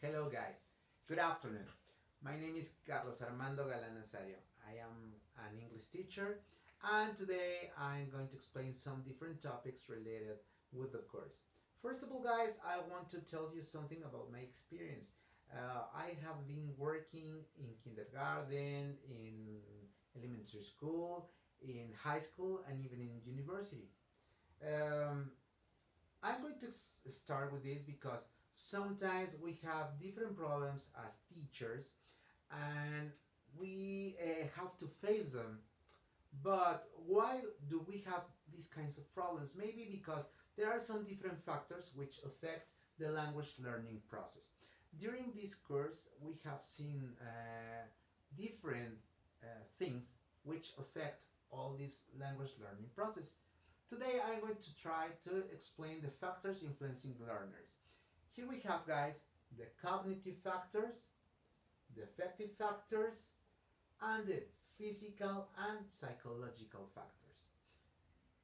Hello guys, good afternoon. My name is Carlos Armando Galan. I am an English teacher and today I'm going to explain some different topics related with the course. First of all guys, I want to tell you something about my experience. I have been working in kindergarten, in elementary school, in high school and even in university. Um, I'm going to start with this because sometimes we have different problems as teachers and we have to face them. But why do we have these kinds of problems? Maybe because there are some different factors which affect the language learning process. During this course, we have seen different things which affect all this language learning process. Today I'm going to try to explain the factors influencing learners. Here we have, guys, the cognitive factors, the affective factors, and the physical and psychological factors.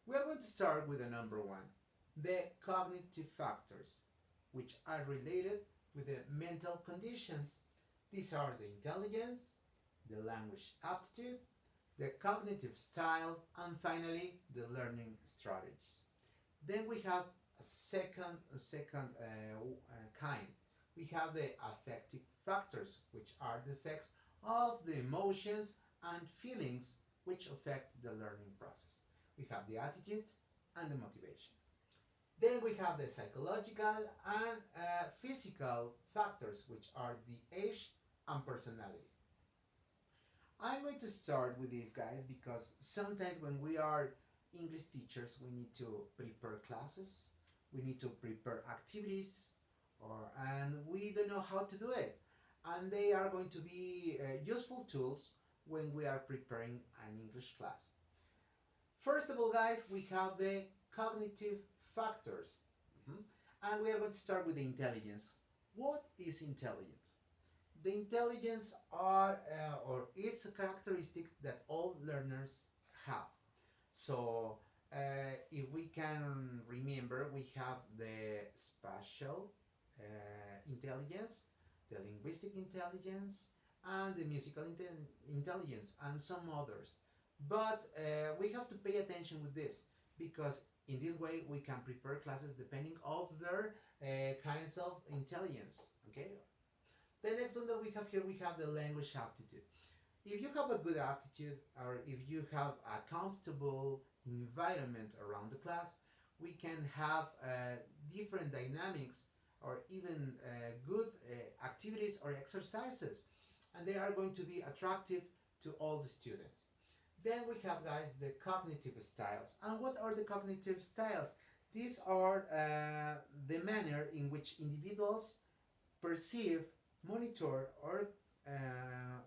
We are going to start with the number one, the cognitive factors, which are related with the mental conditions. These are the intelligence, the language aptitude, the cognitive style, and finally the learning strategies. Then we have a second kind. We have the affective factors, which are the effects of the emotions and feelings which affect the learning process. We have the attitudes and the motivation. Then we have the psychological and physical factors, which are the age and personality. I'm going to start with these guys because sometimes when we are English teachers, we need to prepare classes, we need to prepare activities, and we don't know how to do it. And they are going to be useful tools when we are preparing an English class. First of all, guys, we have the cognitive factors. Mhm. And we are going to start with the intelligence. What is intelligence? The intelligence are or it's a characteristic that all learners have. So if we can remember, we have the spatial intelligence, the linguistic intelligence, and the musical intelligence, and some others. But we have to pay attention with this because in this way we can prepare classes depending of their kinds of intelligence. Okay, the next one that we have here, we have the language aptitude. If you have a good aptitude or if you have a comfortable environment around the class, we can have different dynamics or even good activities or exercises, and they are going to be attractive to all the students. Then we have, guys, the cognitive styles. And what are the cognitive styles? These are the manner in which individuals perceive, monitor,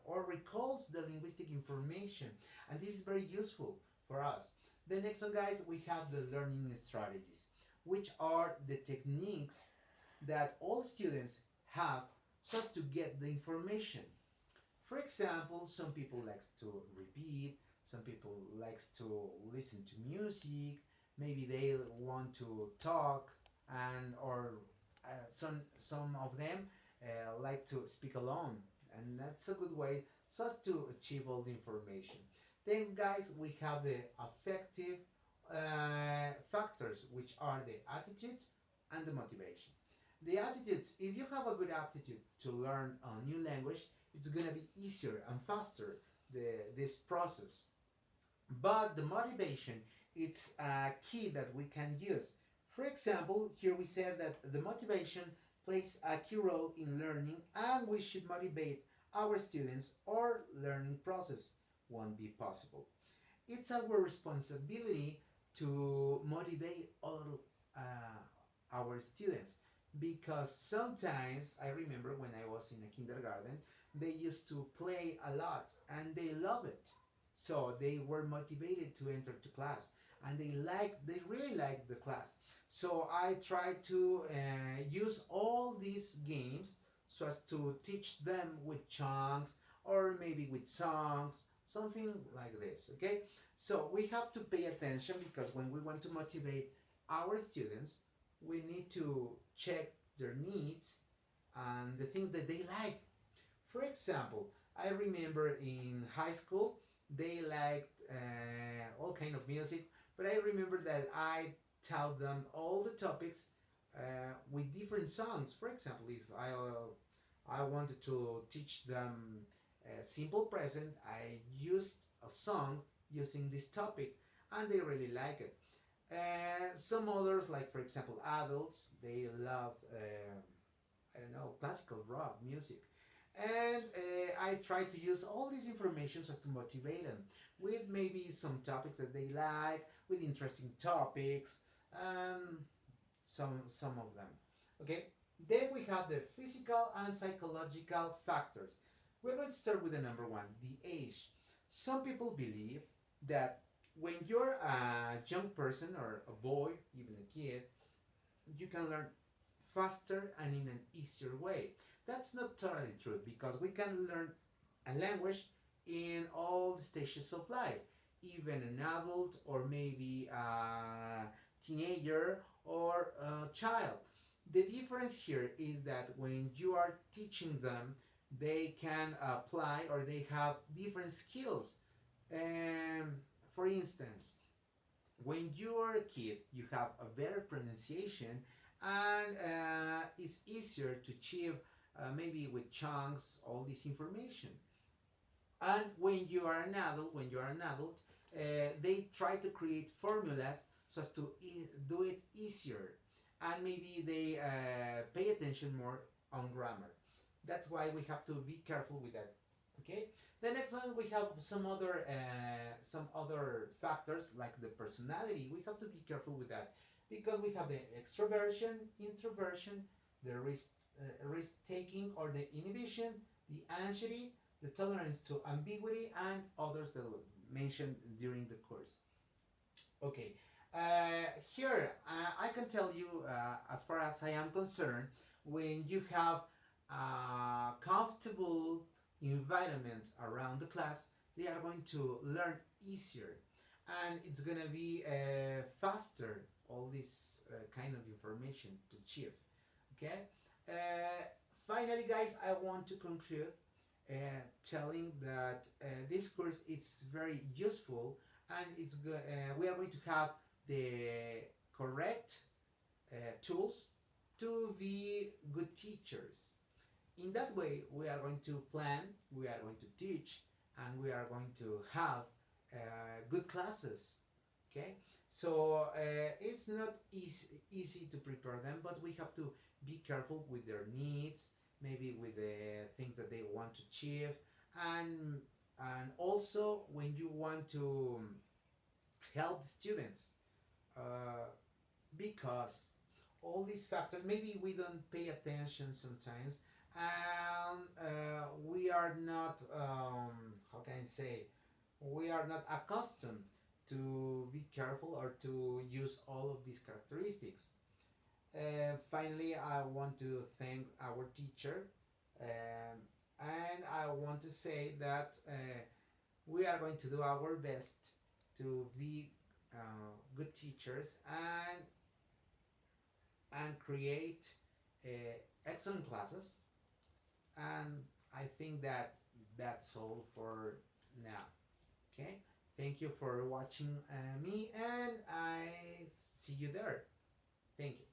or recalls the linguistic information, and this is very useful for us. The next one, guys, we have the learning strategies, which are the techniques that all students have so as to get the information. For example, some people likes to repeat, some people likes to listen to music, maybe they want to talk, and or some of them like to speak alone, and that's a good way so as to achieve all the information. Then, guys, we have the affective factors, which are the attitudes and the motivation. The attitudes, if you have a good aptitude to learn a new language, it's going to be easier and faster this process. But the motivation, it's a key that we can use. For example, here we said that the motivation plays a key role in learning, and we should motivate our students or learning process won't be possible. It's our responsibility to motivate all our students, because sometimes I remember when I was in a kindergarten, they used to play a lot and they love it. So they were motivated to enter to class, and they really liked the class. So I tried to use all these games so as to teach them with chunks or maybe with songs, something like this. Okay, so we have to pay attention, because when we want to motivate our students, we need to check their needs and the things that they like. For example, I remember in high school they liked all kind of music, but I remember that I taught them all the topics with different songs. For example, if I wanted to teach them simple present, I used a song using this topic, and they really like it. And some others, like for example, adults, they love I don't know, classical rock music. And I try to use all this information just to motivate them with maybe some topics that they like, with interesting topics, and some of them. Okay. Then we have the physical and psychological factors. We're going to start with the number one, the age. Some people believe that when you're a young person or a boy, even a kid, you can learn faster and in an easier way. That's not totally true because we can learn a language in all stages of life, even an adult or maybe a teenager or a child. The difference here is that when you are teaching them, they can apply or they have different skills. And for instance, when you are a kid, you have a better pronunciation and it's easier to achieve maybe with chunks all this information. And when you are an adult, they try to create formulas so as to do it easier, and maybe they pay attention more on grammar. That's why we have to be careful with that. Okay. The next one we have some other factors like the personality. We have to be careful with that because we have the extroversion, introversion, the risk taking or the inhibition, the anxiety, the tolerance to ambiguity, and others that were mentioned during the course. Okay, here I can tell you, as far as I am concerned, when you have a comfortable environment around the class, they are going to learn easier and it's going to be faster, all this kind of information to achieve. Okay, finally, guys, I want to conclude uh, telling that this course is very useful and we are going to have the correct tools to be good teachers. In that way, we are going to plan, we are going to teach, and we are going to have good classes. Okay, so it's not easy to prepare them, but we have to be careful with their needs, maybe with the things that they want to achieve, and and also when you want to help the students, uh, because all these factors maybe we don't pay attention sometimes, and we are not how can I say, we are not accustomed to be careful or to use all of these characteristics. Finally, I want to thank our teacher, um, and I want to say that we are going to do our best to be good teachers and create uh, excellent classes. And I think that that's all for now. Okay. Thank you for watching me, and I see you there. Thank you.